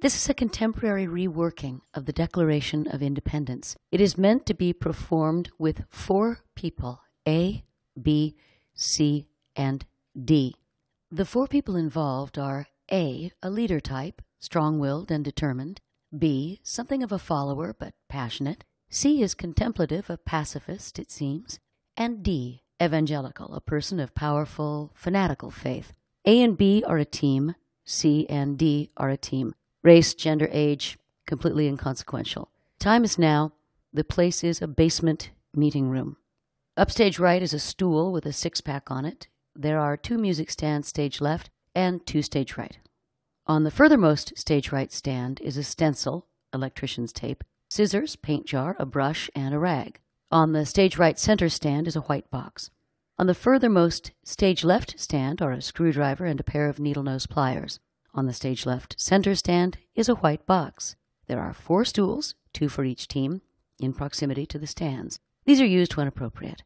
This is a contemporary reworking of the Declaration of Independence. It is meant to be performed with 4 people, A, B, C, and D. The 4 people involved are A, a leader type, strong-willed and determined. B, something of a follower but passionate. C is contemplative, a pacifist, it seems. And D, evangelical, a person of powerful, fanatical faith. A and B are a team. C and D are a team. Race, gender, age, completely inconsequential. Time is now. The place is a basement meeting room. Upstage right is a stool with a 6-pack on it. There are 2 music stands stage left and 2 stage right. On the furthermost stage right stand is a stencil, electrician's tape, scissors, paint jar, a brush, and a rag. On the stage right center stand is a white box. On the furthermost stage left stand are a screwdriver and a pair of needle-nose pliers. On the stage left center stand is a white box. There are 4 stools, 2 for each team, in proximity to the stands. These are used when appropriate.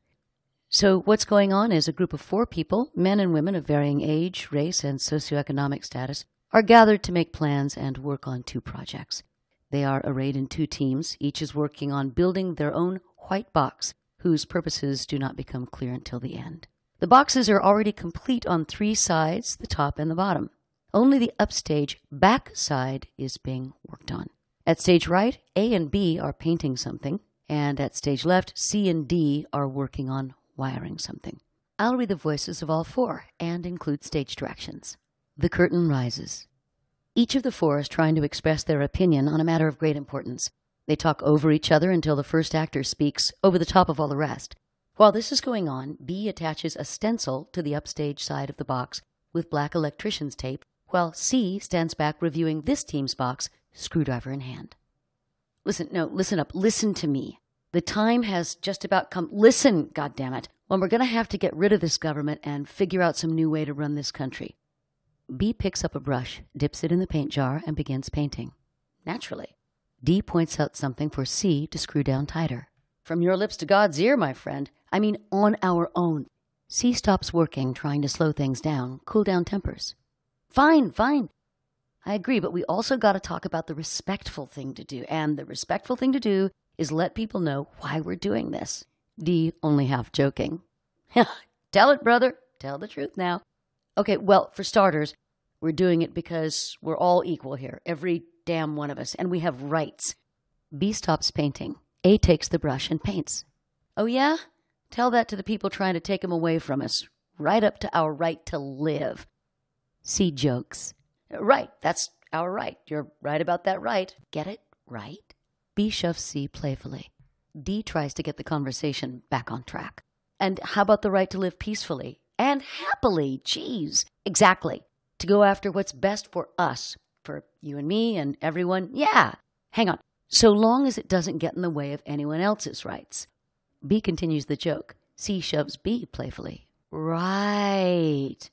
So what's going on is a group of 4 people, men and women of varying age, race, and socioeconomic status, are gathered to make plans and work on 2 projects. They are arrayed in 2 teams. Each is working on building their own white box, whose purposes do not become clear until the end. The boxes are already complete on 3 sides, the top and the bottom. Only the upstage back side is being worked on. At stage right, A and B are painting something, and at stage left, C and D are working on wiring something. I'll read the voices of all 4 and include stage directions. The curtain rises. Each of the 4 is trying to express their opinion on a matter of great importance. They talk over each other until the first actor speaks over the top of all the rest. While this is going on, B attaches a stencil to the upstage side of the box with black electrician's tape, while C stands back reviewing this team's box, screwdriver in hand. Listen up, listen to me. The time has just about come. Listen, goddammit. Well, we're going to have to get rid of this government and figure out some new way to run this country. B picks up a brush, dips it in the paint jar, and begins painting. Naturally. D points out something for C to screw down tighter. From your lips to God's ear, my friend. I mean, on our own. C stops working, trying to slow things down, cool down tempers. Fine. I agree, but we also got to talk about the respectful thing to do. And the respectful thing to do is let people know why we're doing this. D only half joking. Tell it, brother. Tell the truth now. Okay, well, for starters, we're doing it because we're all equal here. Every damn one of us. And we have rights. B stops painting. A takes the brush and paints. Oh, yeah? Tell that to the people trying to take them away from us. Right up to our right to live. C jokes. Right, that's our right. You're right about that right. Get it? Right? B shoves C playfully. D tries to get the conversation back on track. And how about the right to live peacefully? And happily, geez. Exactly. To go after what's best for us. For you and me and everyone. Yeah. Hang on. So long as it doesn't get in the way of anyone else's rights. B continues the joke. C shoves B playfully. Right.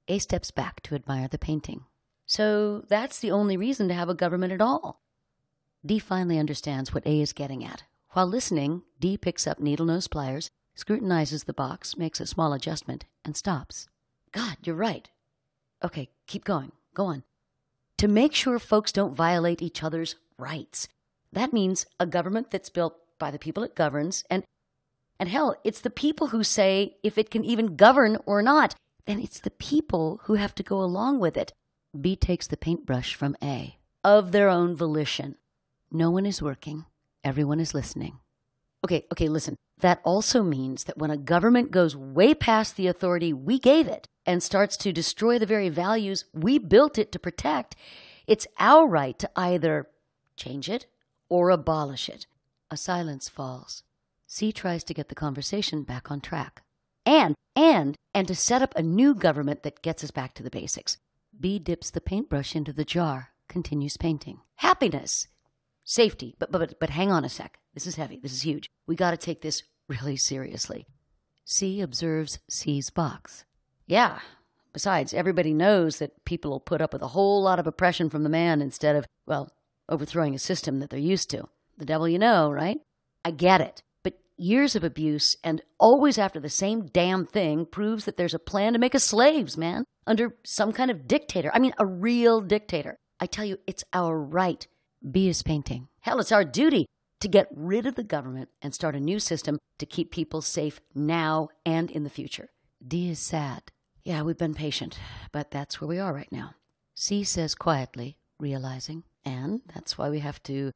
A steps back to admire the painting. So that's the only reason to have a government at all. D finally understands what A is getting at. While listening, D picks up needle-nose pliers, scrutinizes the box, makes a small adjustment, and stops. God, you're right. Okay, keep going. Go on. To make sure folks don't violate each other's rights. That means a government that's built by the people it governs, and hell, it's the people who say if it can even govern or not. Then it's the people who have to go along with it. B takes the paintbrush from A. Of their own volition. No one is working. Everyone is listening. Okay, listen. That also means that when a government goes way past the authority we gave it and starts to destroy the very values we built it to protect, it's our right to either change it or abolish it. A silence falls. C tries to get the conversation back on track. And to set up a new government that gets us back to the basics. B dips the paintbrush into the jar, continues painting. Happiness. Safety. But hang on a sec. This is heavy. This is huge. We got to take this really seriously. C observes C's box. Yeah. Besides, everybody knows that people will put up with a whole lot of oppression from the man instead of, well, overthrowing a system that they're used to. The devil you know, right? I get it. But years of abuse and always after the same damn thing proves that there's a plan to make us slaves, man. Under some kind of dictator. I mean, a real dictator. I tell you, it's our right. B is painting. Hell, it's our duty to get rid of the government and start a new system to keep people safe now and in the future. D is sad. Yeah, we've been patient, but that's where we are right now. C says quietly, realizing, and that's why we have to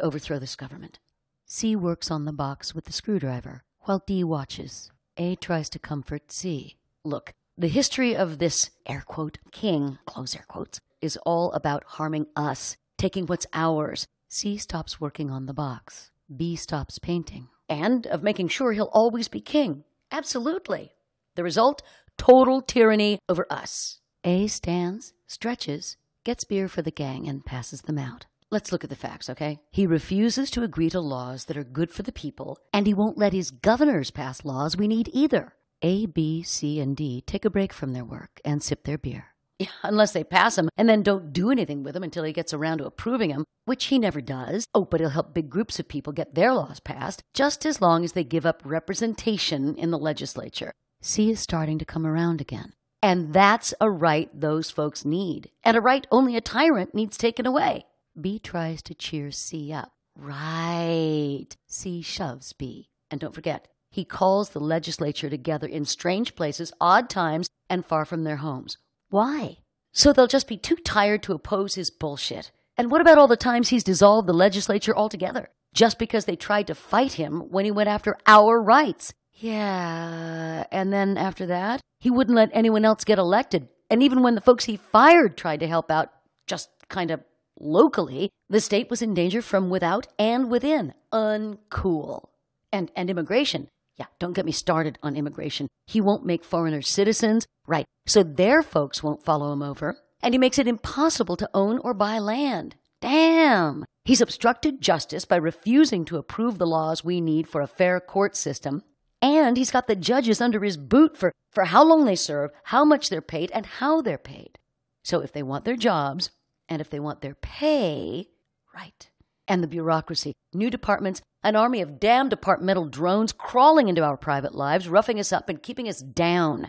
overthrow this government. C works on the box with the screwdriver, while D watches. A tries to comfort C. Look, the history of this, air quote, king, close air quotes, is all about harming us, taking what's ours. C stops working on the box. B stops painting. And of making sure he'll always be king. Absolutely. The result, total tyranny over us. A stands, stretches, gets beer for the gang, and passes them out. Let's look at the facts, okay? He refuses to agree to laws that are good for the people, and he won't let his governors pass laws we need either. A, B, C, and D take a break from their work and sip their beer. Yeah, unless they pass him and then don't do anything with him until he gets around to approving them, which he never does. Oh, but he'll help big groups of people get their laws passed, just as long as they give up representation in the legislature. C is starting to come around again. And that's a right those folks need, and a right only a tyrant needs taken away. B tries to cheer C up. Right. C shoves B. And don't forget, he calls the legislature together in strange places, odd times, and far from their homes. Why? So they'll just be too tired to oppose his bullshit. And what about all the times he's dissolved the legislature altogether? Just because they tried to fight him when he went after our rights. Yeah, and then after that, he wouldn't let anyone else get elected. And even when the folks he fired tried to help out, just kind of locally, the state was in danger from without and within. Uncool. And immigration. Yeah, don't get me started on immigration. He won't make foreigners citizens. Right. So their folks won't follow him over. And he makes it impossible to own or buy land. Damn. He's obstructed justice by refusing to approve the laws we need for a fair court system. And he's got the judges under his boot for how long they serve, how much they're paid, and how they're paid. So if they want their jobs, and if they want their pay, right. And the bureaucracy, new departments, an army of damn departmental drones crawling into our private lives, roughing us up and keeping us down.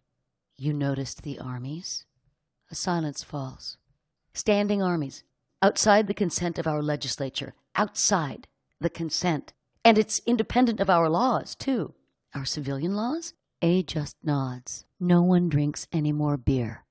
You noticed the armies? A silence falls. Standing armies, outside the consent of our legislature, outside the consent. And it's independent of our laws, too. Our civilian laws? A just nods. No one drinks any more beer.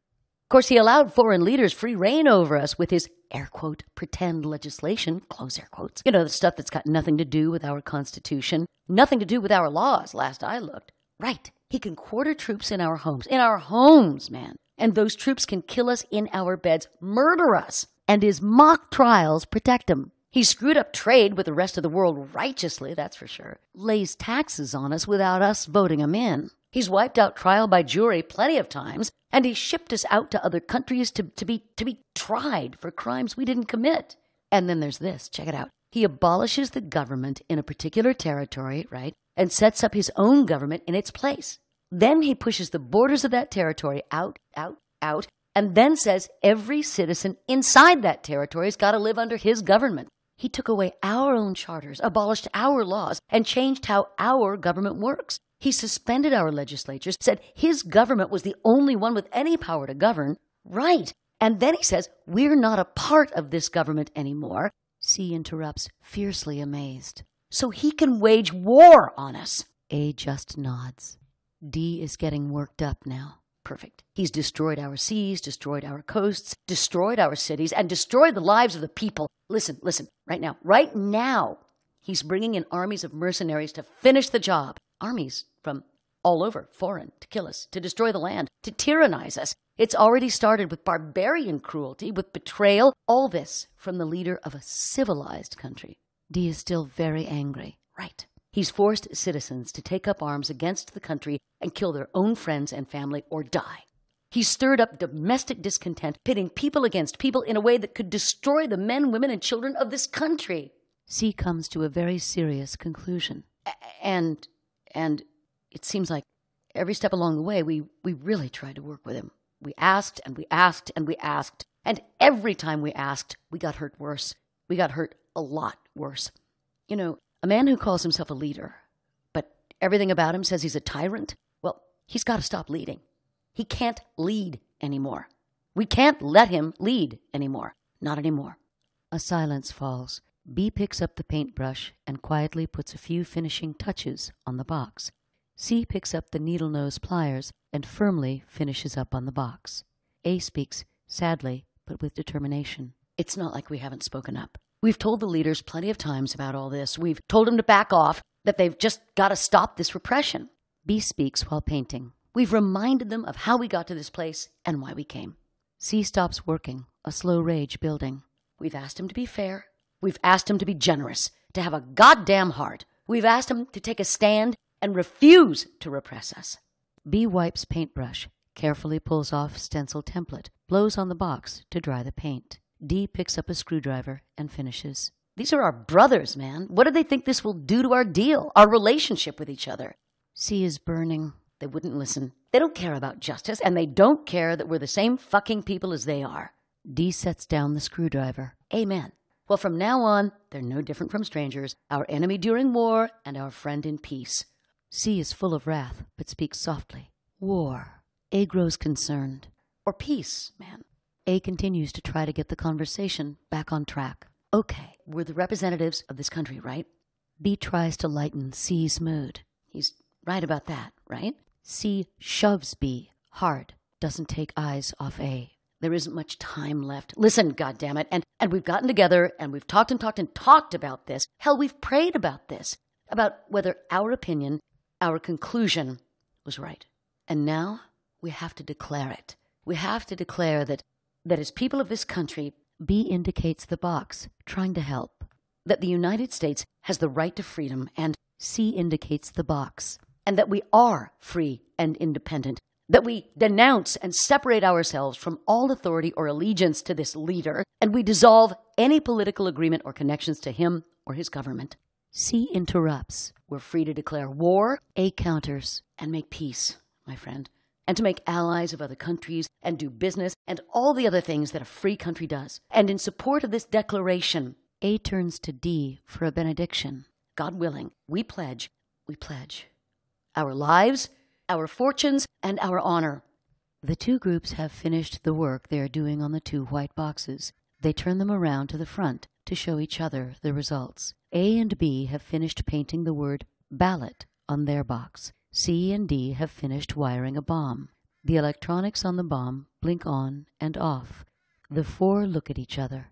Of course, he allowed foreign leaders free reign over us with his, air quote, pretend legislation, close air quotes. You know, the stuff that's got nothing to do with our Constitution, nothing to do with our laws, last I looked. Right. He can quarter troops in our homes. In our homes, man. And those troops can kill us in our beds, murder us. And his mock trials protect him. He screwed up trade with the rest of the world righteously, that's for sure. Lays taxes on us without us voting him in. He's wiped out trial by jury plenty of times, and he's shipped us out to other countries to be tried for crimes we didn't commit. And then there's this, check it out. He abolishes the government in a particular territory, right, and sets up his own government in its place. Then he pushes the borders of that territory out, and then says every citizen inside that territory has got to live under his government. He took away our own charters, abolished our laws, and changed how our government works. He suspended our legislatures, said his government was the only one with any power to govern. Right. And then he says, we're not a part of this government anymore. C interrupts, fiercely amazed. So he can wage war on us. A just nods. D is getting worked up now. Perfect. He's destroyed our seas, destroyed our coasts, destroyed our cities, and destroyed the lives of the people. Listen, right now, he's bringing in armies of mercenaries to finish the job. Armies from all over, foreign, to kill us, to destroy the land, to tyrannize us. It's already started with barbarian cruelty, with betrayal, all this from the leader of a civilized country. D is still very angry. Right. He's forced citizens to take up arms against the country and kill their own friends and family or die. He's stirred up domestic discontent, pitting people against people in a way that could destroy the men, women, and children of this country. C comes to a very serious conclusion. And it seems like every step along the way, we really tried to work with him. We asked and we asked and we asked. And every time we asked, we got hurt worse. We got hurt a lot worse. You know, a man who calls himself a leader, but everything about him says he's a tyrant, well, he's got to stop leading. He can't lead anymore. We can't let him lead anymore. Not anymore. A silence falls. B picks up the paintbrush and quietly puts a few finishing touches on the box. C picks up the needle-nose pliers and firmly finishes up on the box. A speaks, sadly, but with determination. It's not like we haven't spoken up. We've told the leaders plenty of times about all this. We've told them to back off, that they've just got to stop this repression. B speaks while painting. We've reminded them of how we got to this place and why we came. C stops working, a slow rage building. We've asked him to be fair. We've asked him to be generous, to have a goddamn heart. We've asked him to take a stand and refuse to repress us. B wipes paintbrush, carefully pulls off stencil template, blows on the box to dry the paint. D picks up a screwdriver and finishes. These are our brothers, man. What do they think this will do to our deal, our relationship with each other? C is burning. They wouldn't listen. They don't care about justice, and they don't care that we're the same fucking people as they are. D sets down the screwdriver. Amen. Well, from now on, they're no different from strangers, our enemy during war and our friend in peace. C is full of wrath, but speaks softly. War. A grows concerned. Or peace, man. A continues to try to get the conversation back on track. Okay, we're the representatives of this country, right? B tries to lighten C's mood. He's right about that, right? C shoves B hard, doesn't take eyes off A. There isn't much time left. Listen, goddammit, and we've gotten together and we've talked about this. Hell, we've prayed about this, about whether our opinion, our conclusion was right. And now we have to declare it. We have to declare that as people of this country, B indicates the box, trying to help, that the United States has the right to freedom, and C indicates the box, and that we are free and independent, that we denounce and separate ourselves from all authority or allegiance to this leader, and we dissolve any political agreement or connections to him or his government. C interrupts. We're free to declare war. A counters and make peace, my friend, and to make allies of other countries and do business and all the other things that a free country does. And in support of this declaration, A turns to D for a benediction. God willing, we pledge our lives, our fortunes, and our honor. The two groups have finished the work they are doing on the two white boxes. They turn them around to the front to show each other the results. A and B have finished painting the word ballot on their box. C and D have finished wiring a bomb. The electronics on the bomb blink on and off. The four look at each other.